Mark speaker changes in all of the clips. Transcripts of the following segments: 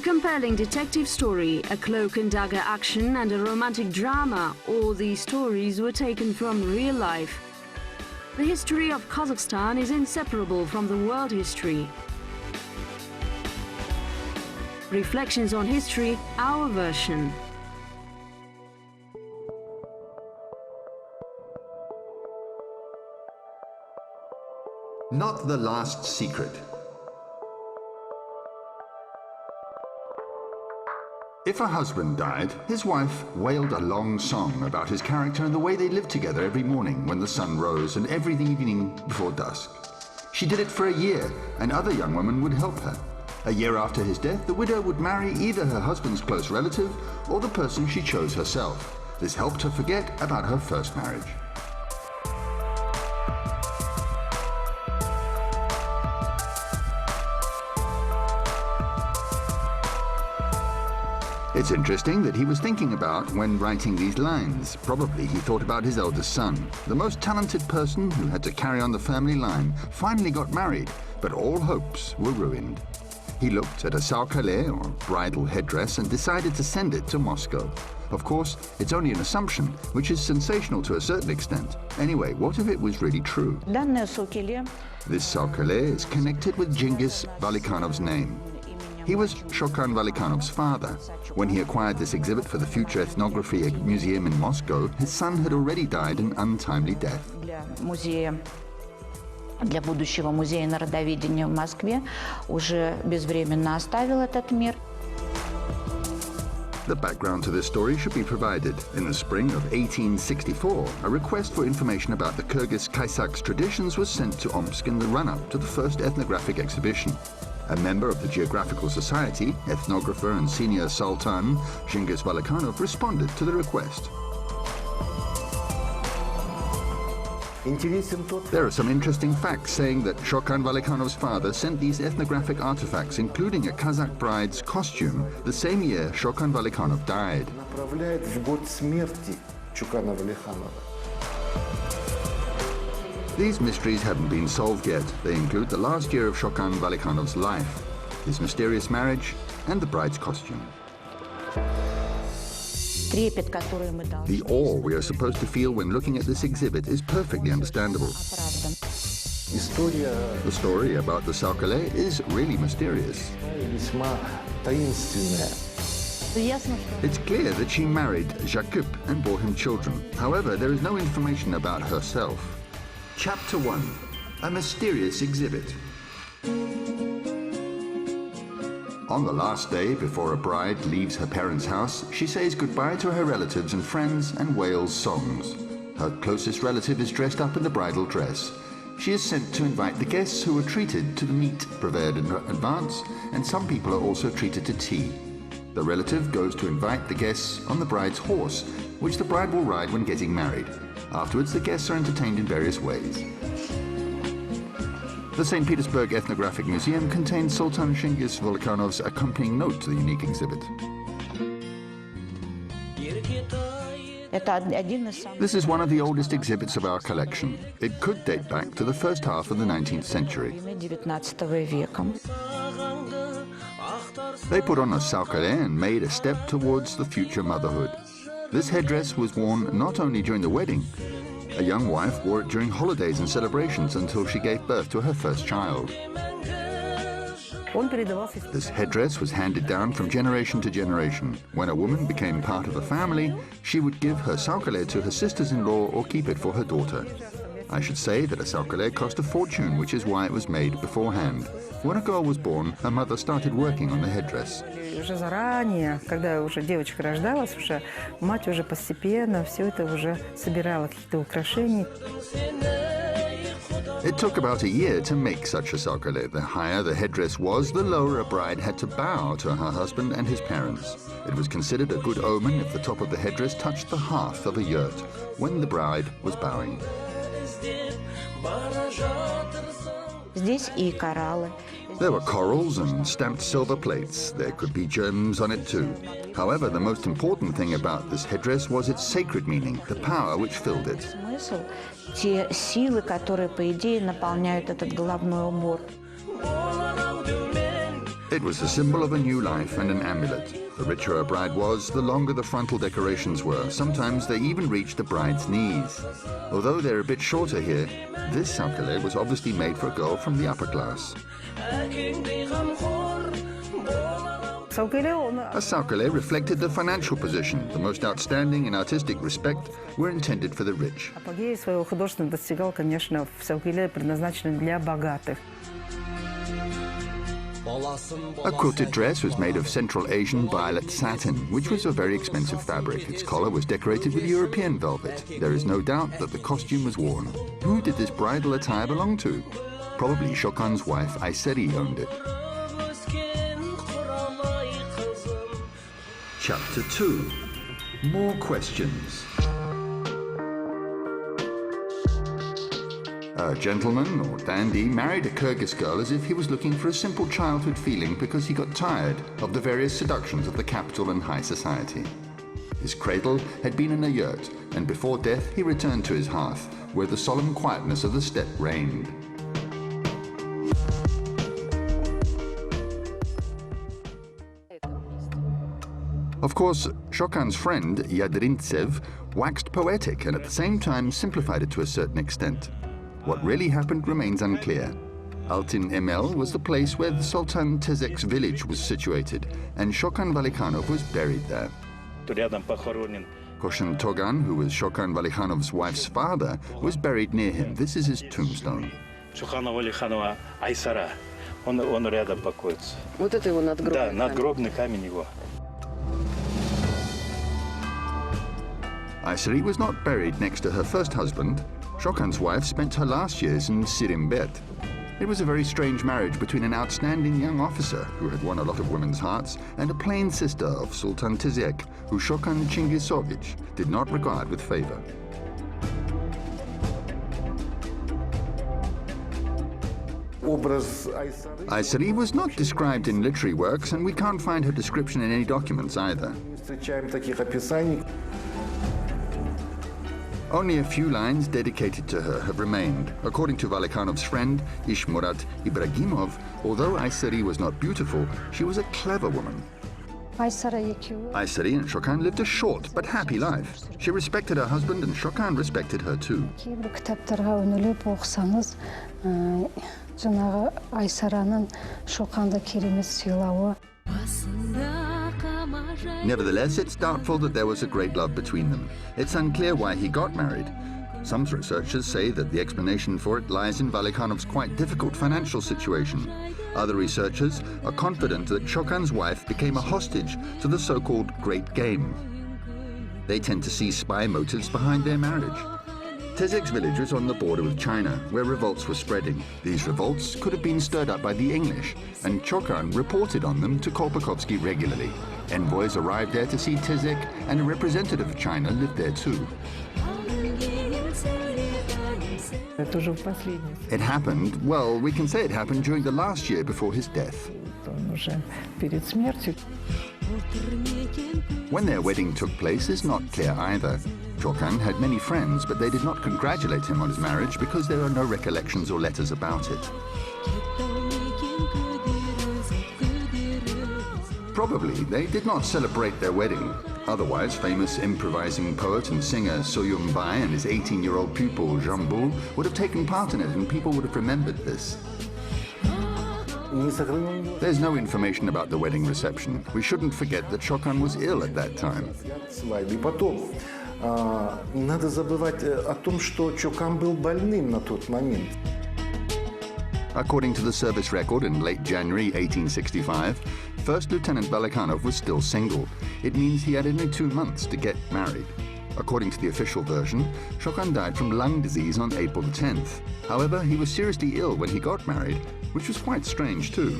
Speaker 1: compelling detective story, a cloak and dagger action, and a romantic drama, all these stories were taken from real life. The history of Kazakhstan is inseparable from the world history. Reflections on history, our version.
Speaker 2: Not the last secret. If a husband died, his wife wailed a long song about his character and the way they lived together every morning when the sun rose and every evening before dusk. She did it for a year, and other young women would help her. A year after his death, the widow would marry either her husband's close relative or the person she chose herself. This helped her forget about her first marriage. It's interesting that he was thinking about when writing these lines. Probably he thought about his eldest son. The most talented person who had to carry on the family line finally got married, but all hopes were ruined. He looked at a saukale, or bridal headdress, and decided to send it to Moscow. Of course, it's only an assumption, which is sensational to a certain extent. Anyway, what if it was really true? This saukale is connected with Genghis Valikhanov's name. He was Shokan Valikhanov's father. When he acquired this exhibit for the future ethnography museum in Moscow, his son had already died an untimely death.
Speaker 3: Для будущего музея народоведения в Москве уже безвременно оставил этот мир.
Speaker 2: The background to this story should be provided. In the spring of 1864, a request for information about the Kyrgyz-Kaissaks traditions was sent to Omsk in the run-up to the first ethnographic exhibition. A member of the Geographical Society, ethnographer and senior sultan, Genghis Valikhanov, responded to the request. There are some interesting facts saying that Shokan Valikhanov's father sent these ethnographic artifacts, including a Kazakh bride's costume, the same year Shokan Valikhanov died. These mysteries haven't been solved yet. They include the last year of Shokan Valikhanov's life, his mysterious marriage, and the bride's costume. The awe we are supposed to feel when looking at this exhibit is perfectly understandable. The story about the saukale is really mysterious. It's clear that she married Jakub and bore him children. However, there is no information about herself. Chapter 1. A mysterious exhibit. On the last day before a bride leaves her parents' house, she says goodbye to her relatives and friends and wails songs. Her closest relative is dressed up in the bridal dress. She is sent to invite the guests, who are treated to the meat prepared in advance, and some people are also treated to tea. The relative goes to invite the guests on the bride's horse, which the bride will ride when getting married. Afterwards, the guests are entertained in various ways. The St. Petersburg Ethnographic Museum contains Sultan Genghis Valikhanov's accompanying note to the unique exhibit. This is one of the oldest exhibits of our collection. It could date back to the first half of the 19th century. They put on a saukale and made a step towards the future motherhood. This headdress was worn not only during the wedding. A young wife wore it during holidays and celebrations until she gave birth to her first child. This headdress was handed down from generation to generation. When a woman became part of the family, she would give her saukale to her sisters-in-law or keep it for her daughter. I should say that a saukale cost a fortune, which is why it was made beforehand. When a girl was born, her mother started working on the headdress.
Speaker 4: Уже заранее, когда уже девочка рождалась, уже мать уже постепенно все это уже собирала, какие-то украшения.
Speaker 2: It took about a year to make such a saukale. The higher the headdress was, the lower a bride had to bow to her husband and his parents. It was considered a good omen if the top of the headdress touched the hearth of a yurt when the bride was bowing. There were corals and stamped silver plates. There could be gems on it too. However, the most important thing about this headdress was its sacred meaning, the power which filled it.
Speaker 3: Те силы, которые, по идее, наполняют этот головной убор.
Speaker 2: It was a symbol of a new life and an amulet. The richer a bride was, the longer the frontal decorations were. Sometimes they even reached the bride's knees. Although they're a bit shorter here, this saukele was obviously made for a girl from the upper class. A saukele reflected the financial position. The most outstanding in artistic respect were intended for the rich.
Speaker 4: Апогей своего художественного достигал, конечно, в саукеле, предназначенном для богатых.
Speaker 2: A quilted dress was made of Central Asian violet satin, which was a very expensive fabric. Its collar was decorated with European velvet. There is no doubt that the costume was worn. Who did this bridal attire belong to? Probably Shokan's wife Ayseri owned it. Chapter 2. More questions. A gentleman, or dandy, married a Kyrgyz girl as if he was looking for a simple childhood feeling because he got tired of the various seductions of the capital and high society. His cradle had been in a yurt, and before death he returned to his hearth, where the solemn quietness of the steppe reigned. Of course, Shokan's friend, Yadrintsev, waxed poetic and at the same time simplified it to a certain extent. What really happened remains unclear. Altyn Emel was the place where the Sultan Tezek's village was situated, and Shokan Valikhanov was buried there. Koshin Togan, who was Shokan Valikhanov's wife's father, was buried near him. This is his tombstone.
Speaker 5: Вот это его надгробный камень.
Speaker 6: Да, надгробный камень его.
Speaker 2: Ayseri was not buried next to her first husband. Shokan's wife spent her last years in Sirimbet. It was a very strange marriage between an outstanding young officer who had won a lot of women's hearts and a plain sister of Sultan Tezek, who Shokan Chingizovich did not regard with favor. Ayseri was not described in literary works, and we can't find her description in any documents either. Only a few lines dedicated to her have remained. According to Valikhanov's friend, Ishmurat Ibragimov, although Ayseri was not beautiful, she was a clever woman. Ayseri and Shokan lived a short but happy life. She respected her husband and Shokan respected her too. Nevertheless, it's doubtful that there was a great love between them. It's unclear why he got married. Some researchers say that the explanation for it lies in Valikhanov's quite difficult financial situation. Other researchers are confident that Shokan's wife became a hostage to the so-called Great Game. They tend to see spy motives behind their marriage. Tezek's village was on the border with China, where revolts were spreading. These revolts could have been stirred up by the English, and Shokan reported on them to Kolpakovsky regularly. Envoys arrived there to see Tezek, and a representative of China lived there too. It happened, well, we can say it happened during the last year before his death. When their wedding took place is not clear either. Shokan had many friends, but they did not congratulate him on his marriage because there are no recollections or letters about it. Probably they did not celebrate their wedding. Otherwise, famous improvising poet and singer Soyun Bai and his 18-year-old pupil Jambul would have taken part in it, and people would have remembered this. There's no information about the wedding reception. We shouldn't forget that Shokan was ill at that time.
Speaker 7: Не надо забывать о том, что Чокан был больным на тот момент.
Speaker 2: According to the service record in late January 1865, First Lieutenant Valikhanov was still single. It means he had only 2 months to get married. According to the official version, Shokan died from lung disease on April the 10th. However, he was seriously ill when he got married, which was quite strange too.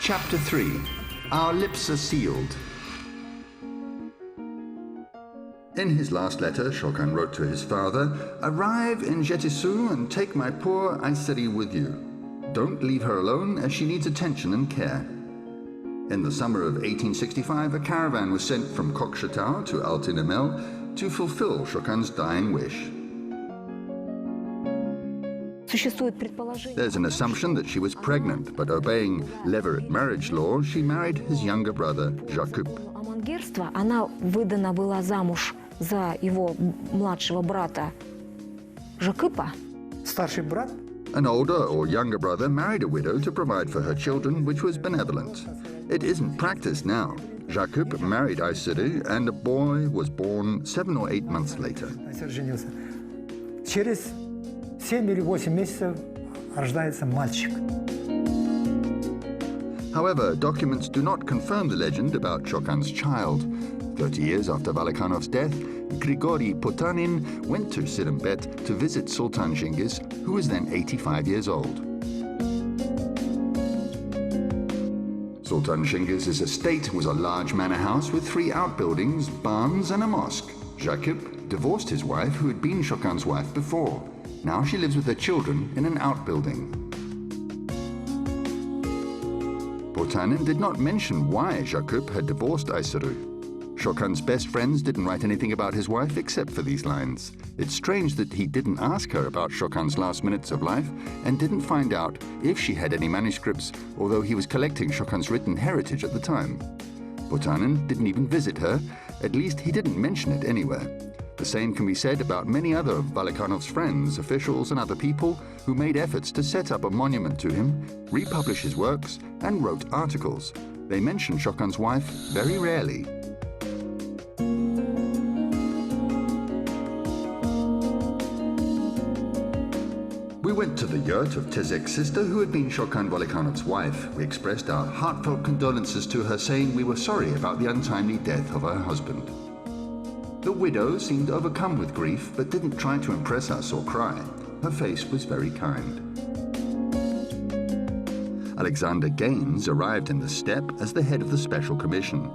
Speaker 2: Chapter 3. Our lips are sealed. In his last letter, Shokan wrote to his father, "Arrive in Jetisu and take my poor Ayseri with you. Don't leave her alone, as she needs attention and care." In the summer of 1865, a caravan was sent from Kokshetau to Altyn Emel to fulfill Shokan's dying wish. There's an assumption that she was pregnant, but obeying levirate marriage law, she married his younger brother, Jakub.
Speaker 5: Она выдана была замуж за его младшего брата Жакыпа.
Speaker 7: Старший брат?
Speaker 2: An older or younger brother married a widow to provide for her children, which was benevolent. It isn't practiced now. Jakub married Ayseri, and a boy was born 7 or 8 months later.
Speaker 6: Айсер женился. Через 7 или 8 месяцев рождается мальчик.
Speaker 2: However, documents do not confirm the legend about Shokan's child. 30 years after Valikanov's death, Grigory Potanin went to Sirembet to visit Sultan Cengiz, who was then 85 years old. Sultan Cengiz's estate was a large manor house with 3 outbuildings, barns and a mosque. Jakub divorced his wife, who had been Shokan's wife before. Now she lives with her children in an outbuilding. Potanin did not mention why Jakub had divorced Ayseri. Shokan's best friends didn't write anything about his wife except for these lines. It's strange that he didn't ask her about Shokan's last minutes of life and didn't find out if she had any manuscripts, although he was collecting Shokan's written heritage at the time. Potanin didn't even visit her, at least he didn't mention it anywhere. The same can be said about many other of Valikanov's friends, officials and other people who made efforts to set up a monument to him, republish his works and wrote articles. They mention Shokan's wife very rarely. We went to the yurt of Tezek's sister, who had been Shokan Valikanov's wife. We expressed our heartfelt condolences to her, saying we were sorry about the untimely death of her husband. The widow seemed overcome with grief, but didn't try to impress us or cry. Her face was very kind. Alexander Gaines arrived in the steppe as the head of the Special Commission.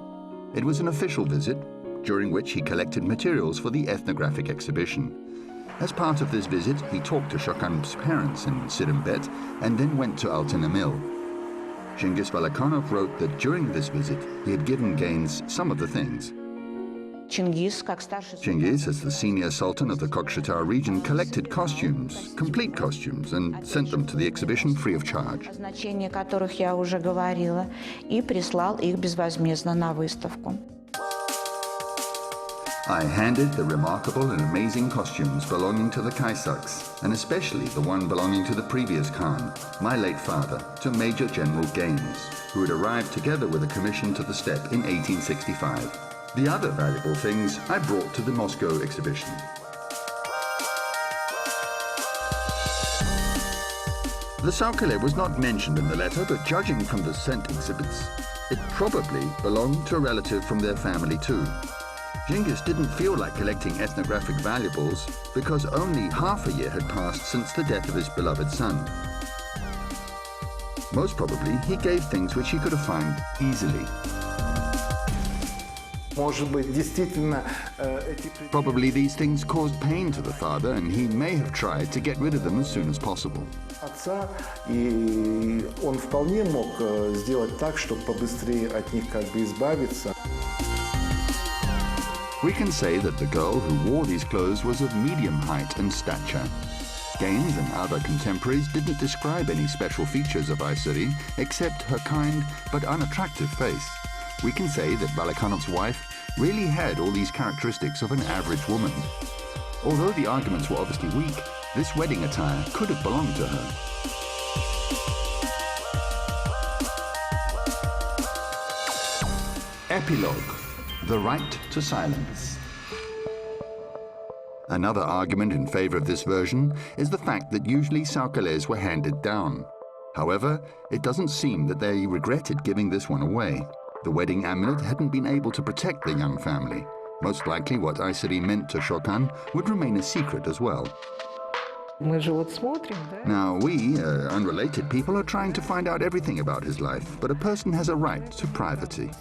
Speaker 2: It was an official visit, during which he collected materials for the ethnographic exhibition. As part of this visit, he talked to Shokan's parents in Sirembet and then went to Altınamil. Cengiz Valikanov wrote that during this visit, he had given Gaines some of the things. Cengiz, as the senior sultan of the Kokshetau region, collected costumes, complete costumes, and sent them to the exhibition free of charge. I handed the remarkable and amazing costumes belonging to the Kaissaks, and especially the one belonging to the previous Khan, my late father, to Major General Gaines, who had arrived together with a commission to the steppe in 1865. The other valuable things I brought to the Moscow exhibition. The Saukale was not mentioned in the letter, but judging from the sent exhibits, it probably belonged to a relative from their family too. Cengiz didn't feel like collecting ethnographic valuables because only half a year had passed since the death of his beloved son. Most probably, he gave things which he could have found easily. Probably these things caused pain to the father, and he may have tried to get rid of them as soon as possible.
Speaker 7: Отца, и он вполне мог сделать так, чтобы побыстрее от них как бы избавиться.
Speaker 2: We can say that the girl who wore these clothes was of medium height and stature. Gaines and other contemporaries didn't describe any special features of Ayseri except her kind but unattractive face. We can say that Valikanov's wife really had all these characteristics of an average woman. Although the arguments were obviously weak, this wedding attire could have belonged to her. Epilogue: the right to silence. Another argument in favor of this version is the fact that usually Saukales were handed down. However, it doesn't seem that they regretted giving this one away. The wedding amulet hadn't been able to protect the young family. Most likely what Ayseri meant to Shokan would remain a secret as well. Now we, unrelated people, are trying to find out everything about his life, but a person has a right to privacy.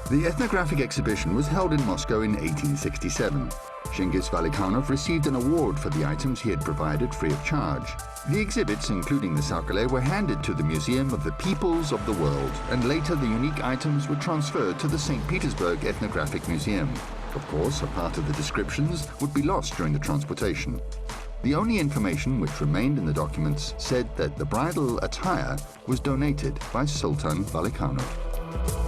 Speaker 2: The ethnographic exhibition was held in Moscow in 1867. Cengiz Valikanov received an award for the items he had provided free of charge. The exhibits, including the Saukale, were handed to the Museum of the Peoples of the World, and later the unique items were transferred to the St. Petersburg Ethnographic Museum. Of course, a part of the descriptions would be lost during the transportation. The only information which remained in the documents said that the bridal attire was donated by Sultan Valikano.